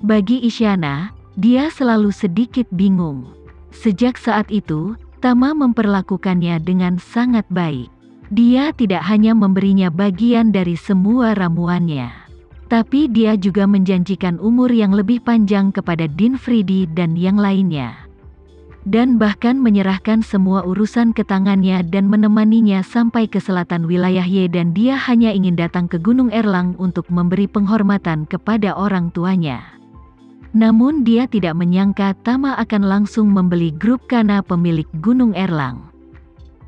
Bagi Isyana, dia selalu sedikit bingung. Sejak saat itu, Tama memperlakukannya dengan sangat baik. Dia tidak hanya memberinya bagian dari semua ramuannya, tapi dia juga menjanjikan umur yang lebih panjang kepada Dinfridi dan yang lainnya. Dan bahkan menyerahkan semua urusan ke tangannya dan menemaninya sampai ke selatan wilayah Ye, dan dia hanya ingin datang ke Gunung Erlang untuk memberi penghormatan kepada orang tuanya. Namun dia tidak menyangka Tama akan langsung membeli grup Kana pemilik Gunung Erlang.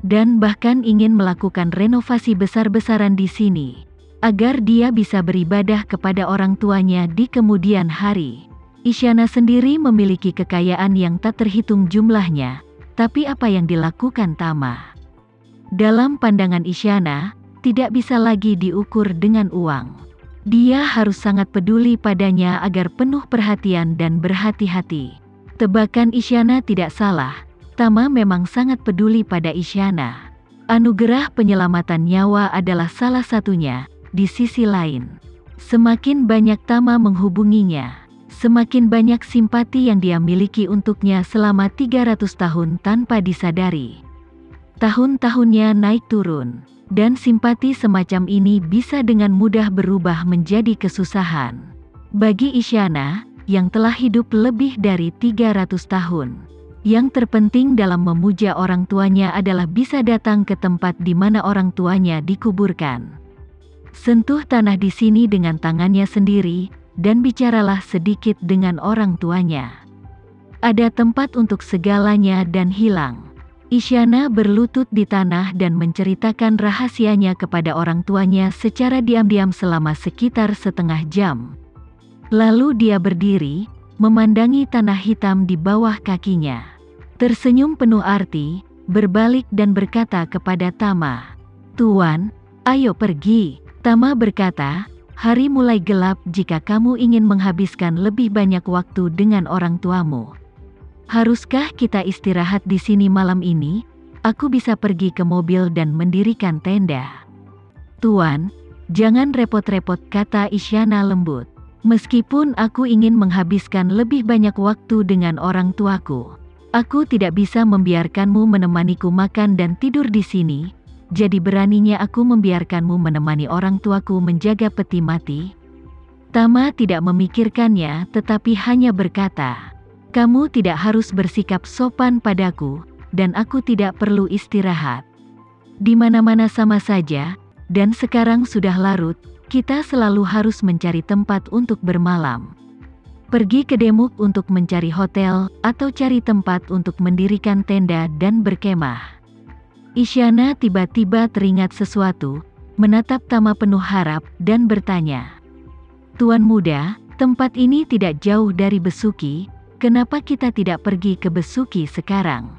Dan bahkan ingin melakukan renovasi besar-besaran di sini, agar dia bisa beribadah kepada orang tuanya di kemudian hari. Isyana sendiri memiliki kekayaan yang tak terhitung jumlahnya, tapi apa yang dilakukan Tama? Dalam pandangan Isyana, tidak bisa lagi diukur dengan uang. Dia harus sangat peduli padanya agar penuh perhatian dan berhati-hati. Tebakan Isyana tidak salah, Tama memang sangat peduli pada Isyana. Anugerah penyelamatan nyawa adalah salah satunya. Di sisi lain, semakin banyak Tama menghubunginya, semakin banyak simpati yang dia miliki untuknya selama 300 tahun tanpa disadari. Tahun-tahunnya naik turun, dan simpati semacam ini bisa dengan mudah berubah menjadi kesusahan. Bagi Isyana, yang telah hidup lebih dari 300 tahun, yang terpenting dalam memuja orang tuanya adalah bisa datang ke tempat di mana orang tuanya dikuburkan. Sentuh tanah di sini dengan tangannya sendiri, dan bicaralah sedikit dengan orang tuanya. Ada tempat untuk segalanya dan hilang. Isyana berlutut di tanah dan menceritakan rahasianya kepada orang tuanya secara diam-diam selama sekitar setengah jam. Lalu dia berdiri, memandangi tanah hitam di bawah kakinya. Tersenyum penuh arti, berbalik dan berkata kepada Tama, "Tuan, ayo pergi." Tama berkata, "Hari mulai gelap jika kamu ingin menghabiskan lebih banyak waktu dengan orang tuamu. Haruskah kita istirahat di sini malam ini? Aku bisa pergi ke mobil dan mendirikan tenda." "Tuan, jangan repot-repot," kata Isyana lembut. "Meskipun aku ingin menghabiskan lebih banyak waktu dengan orang tuaku, aku tidak bisa membiarkanmu menemaniku makan dan tidur di sini. Jadi beraninya aku membiarkanmu menemani orang tuaku menjaga peti mati?" Tama tidak memikirkannya tetapi hanya berkata, "Kamu tidak harus bersikap sopan padaku, dan aku tidak perlu istirahat. Di mana-mana sama saja, dan sekarang sudah larut, kita selalu harus mencari tempat untuk bermalam. Pergi ke Demuk untuk mencari hotel, atau cari tempat untuk mendirikan tenda dan berkemah." Isyana tiba-tiba teringat sesuatu, menatap Tama penuh harap, dan bertanya, "Tuan muda, tempat ini tidak jauh dari Besuki, kenapa kita tidak pergi ke Besuki sekarang?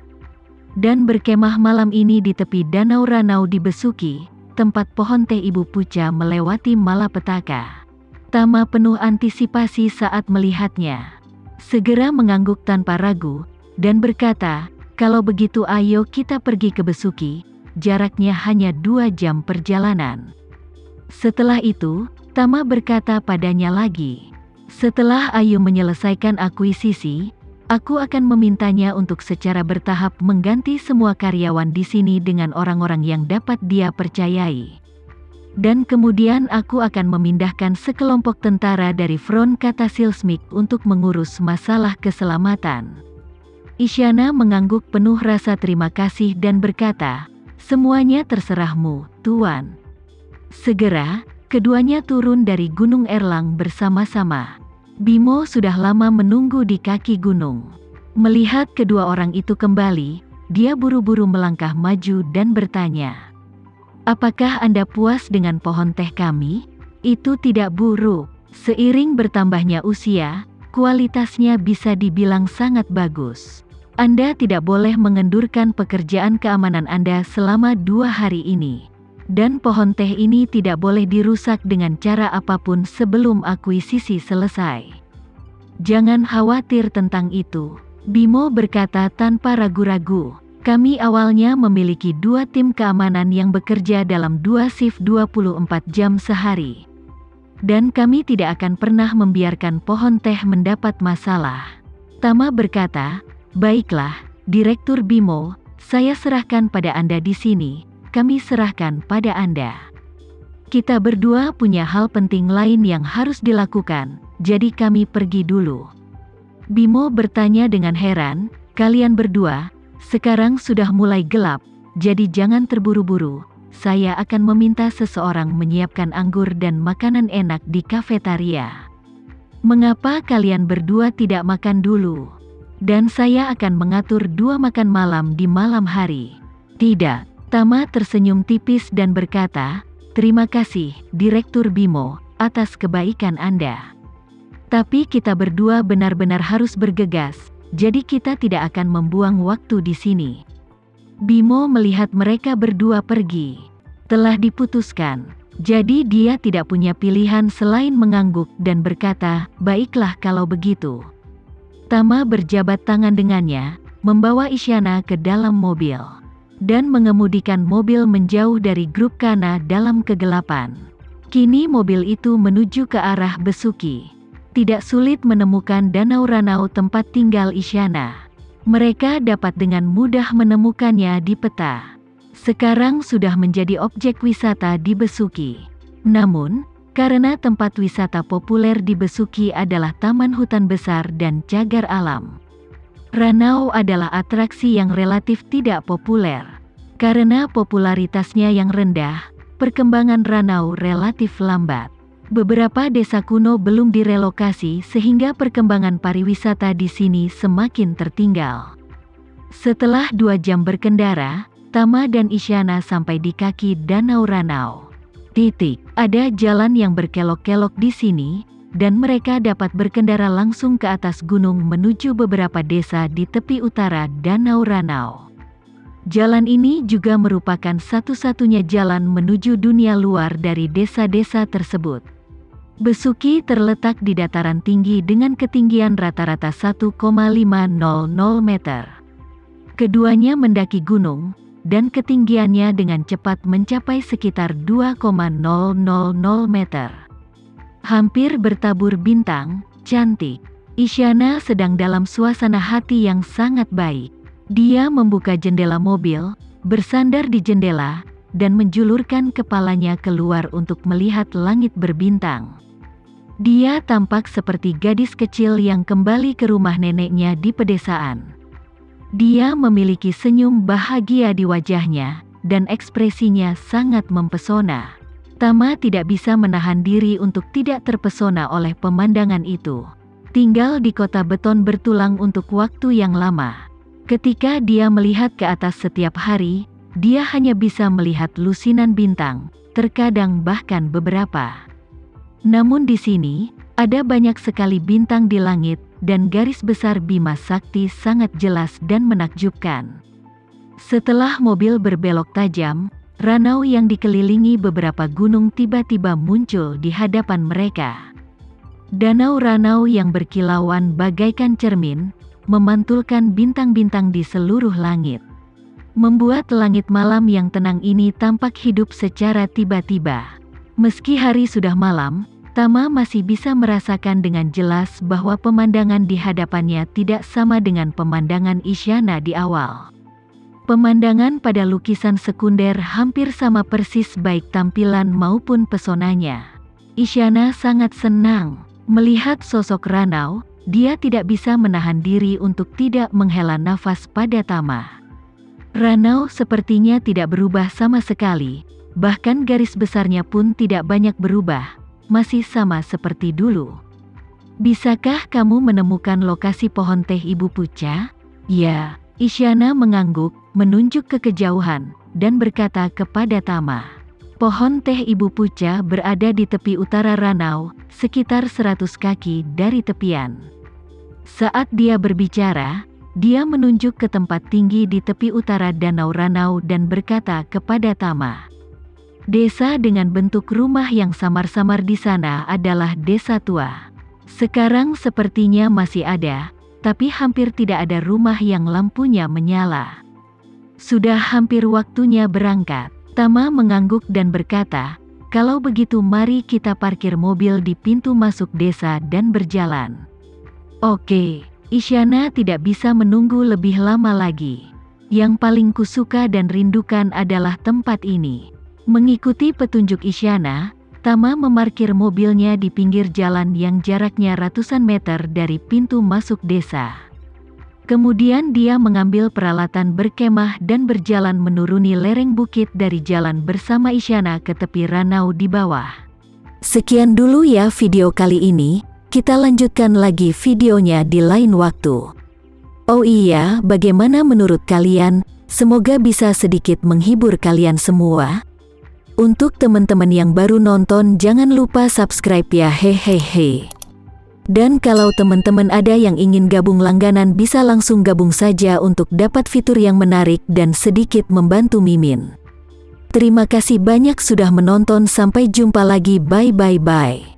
Dan berkemah malam ini di tepi Danau Ranau di Besuki, tempat pohon teh Ibu Puca melewati malapetaka." Tama penuh antisipasi saat melihatnya. Segera mengangguk tanpa ragu, dan berkata, "Kalau begitu ayo kita pergi ke Besuki, jaraknya hanya 2 jam perjalanan." Setelah itu, Tama berkata padanya lagi, "Setelah Ayu menyelesaikan akuisisi, aku akan memintanya untuk secara bertahap mengganti semua karyawan di sini dengan orang-orang yang dapat dia percayai. Dan kemudian aku akan memindahkan sekelompok tentara dari Front Kata Silsmik untuk mengurus masalah keselamatan." Isyana mengangguk penuh rasa terima kasih dan berkata, "Semuanya terserahmu, Tuan." Segera, keduanya turun dari Gunung Erlang bersama-sama. Bimo sudah lama menunggu di kaki gunung. Melihat kedua orang itu kembali, dia buru-buru melangkah maju dan bertanya, "Apakah Anda puas dengan pohon teh kami? Itu tidak buruk. Seiring bertambahnya usia, kualitasnya bisa dibilang sangat bagus. Anda tidak boleh mengendurkan pekerjaan keamanan Anda selama 2 hari ini. Dan pohon teh ini tidak boleh dirusak dengan cara apapun sebelum akuisisi selesai." "Jangan khawatir tentang itu," Bimo berkata tanpa ragu-ragu. "Kami awalnya memiliki 2 tim keamanan yang bekerja dalam 2 shift 24 jam sehari. Dan kami tidak akan pernah membiarkan pohon teh mendapat masalah. Tama berkata, baiklah, Direktur Bimo, saya serahkan pada Anda di sini, kami serahkan pada Anda. Kita berdua punya hal penting lain yang harus dilakukan, jadi kami pergi dulu. Bimo bertanya dengan heran, kalian berdua, sekarang sudah mulai gelap, jadi jangan terburu-buru. Saya akan meminta seseorang menyiapkan anggur dan makanan enak di kafetaria. Mengapa kalian berdua tidak makan dulu? Dan saya akan mengatur 2 makan malam di malam hari. Tidak. Tama tersenyum tipis dan berkata, terima kasih, Direktur Bimo, atas kebaikan Anda. Tapi kita berdua benar-benar harus bergegas, jadi kita tidak akan membuang waktu di sini. Bimo melihat mereka berdua pergi. Telah diputuskan, jadi dia tidak punya pilihan selain mengangguk dan berkata, baiklah kalau begitu. Tama berjabat tangan dengannya, membawa Isyana ke dalam mobil, dan mengemudikan mobil menjauh dari grup Kana dalam kegelapan. Kini mobil itu menuju ke arah Besuki. Tidak sulit menemukan Danau Ranau tempat tinggal Isyana. Mereka dapat dengan mudah menemukannya di peta. Sekarang sudah menjadi objek wisata di Besuki. Namun, karena tempat wisata populer di Besuki adalah taman hutan besar dan cagar alam, Ranau adalah atraksi yang relatif tidak populer. Karena popularitasnya yang rendah, perkembangan Ranau relatif lambat. Beberapa desa kuno belum direlokasi sehingga perkembangan pariwisata di sini semakin tertinggal. Setelah 2 jam berkendara, Tama dan Isyana sampai di kaki Danau Ranau. Ada jalan yang berkelok-kelok di sini, dan mereka dapat berkendara langsung ke atas gunung menuju beberapa desa di tepi utara Danau Ranau. Jalan ini juga merupakan satu-satunya jalan menuju dunia luar dari desa-desa tersebut. Besuki terletak di dataran tinggi dengan ketinggian rata-rata 1,500 meter. Keduanya mendaki gunung, dan ketinggiannya dengan cepat mencapai sekitar 2,000 meter. Hampir bertabur bintang, cantik. Isyana sedang dalam suasana hati yang sangat baik. Dia membuka jendela mobil, bersandar di jendela, dan menjulurkan kepalanya keluar untuk melihat langit berbintang. Dia tampak seperti gadis kecil yang kembali ke rumah neneknya di pedesaan. Dia memiliki senyum bahagia di wajahnya, dan ekspresinya sangat mempesona. Tama tidak bisa menahan diri untuk tidak terpesona oleh pemandangan itu. Tinggal di kota beton bertulang untuk waktu yang lama. Ketika dia melihat ke atas setiap hari, dia hanya bisa melihat lusinan bintang, terkadang bahkan beberapa. Namun di sini, ada banyak sekali bintang di langit, dan garis besar Bima Sakti sangat jelas dan menakjubkan. Setelah mobil berbelok tajam, Ranau yang dikelilingi beberapa gunung tiba-tiba muncul di hadapan mereka. Danau Ranau yang berkilauan bagaikan cermin, memantulkan bintang-bintang di seluruh langit. Membuat langit malam yang tenang ini tampak hidup secara tiba-tiba. Meski hari sudah malam, Tama masih bisa merasakan dengan jelas bahwa pemandangan di hadapannya tidak sama dengan pemandangan Isyana di awal. Pemandangan pada lukisan sekunder hampir sama persis baik tampilan maupun pesonanya. Isyana sangat senang melihat sosok Ranau, dia tidak bisa menahan diri untuk tidak menghela nafas pada Tama. Ranau sepertinya tidak berubah sama sekali, bahkan garis besarnya pun tidak banyak berubah, masih sama seperti dulu. Bisakah kamu menemukan lokasi pohon teh Ibu Puca? Ya, Isyana mengangguk, menunjuk ke kejauhan, dan berkata kepada Tama. Pohon teh Ibu Puca berada di tepi utara Ranau, sekitar 100 kaki dari tepian. Saat dia berbicara, dia menunjuk ke tempat tinggi di tepi utara Danau Ranau dan berkata kepada Tama. Desa dengan bentuk rumah yang samar-samar di sana adalah desa tua. Sekarang sepertinya masih ada, tapi hampir tidak ada rumah yang lampunya menyala. Sudah hampir waktunya berangkat. Tama mengangguk dan berkata, Kalau begitu mari kita parkir mobil di pintu masuk desa dan berjalan. Oke, Isyana tidak bisa menunggu lebih lama lagi. Yang paling kusuka dan rindukan adalah tempat ini. Mengikuti petunjuk Isyana, Tama memarkir mobilnya di pinggir jalan yang jaraknya ratusan meter dari pintu masuk desa. Kemudian dia mengambil peralatan berkemah dan berjalan menuruni lereng bukit dari jalan bersama Isyana ke tepi ranau di bawah. Sekian dulu ya video kali ini, kita lanjutkan lagi videonya di lain waktu. Oh iya, bagaimana menurut kalian? Semoga bisa sedikit menghibur kalian semua. Untuk teman-teman yang baru nonton jangan lupa subscribe ya hehehe. Dan kalau teman-teman ada yang ingin gabung langganan bisa langsung gabung saja untuk dapat fitur yang menarik dan sedikit membantu Mimin. Terima kasih banyak sudah menonton, sampai jumpa lagi, bye bye bye.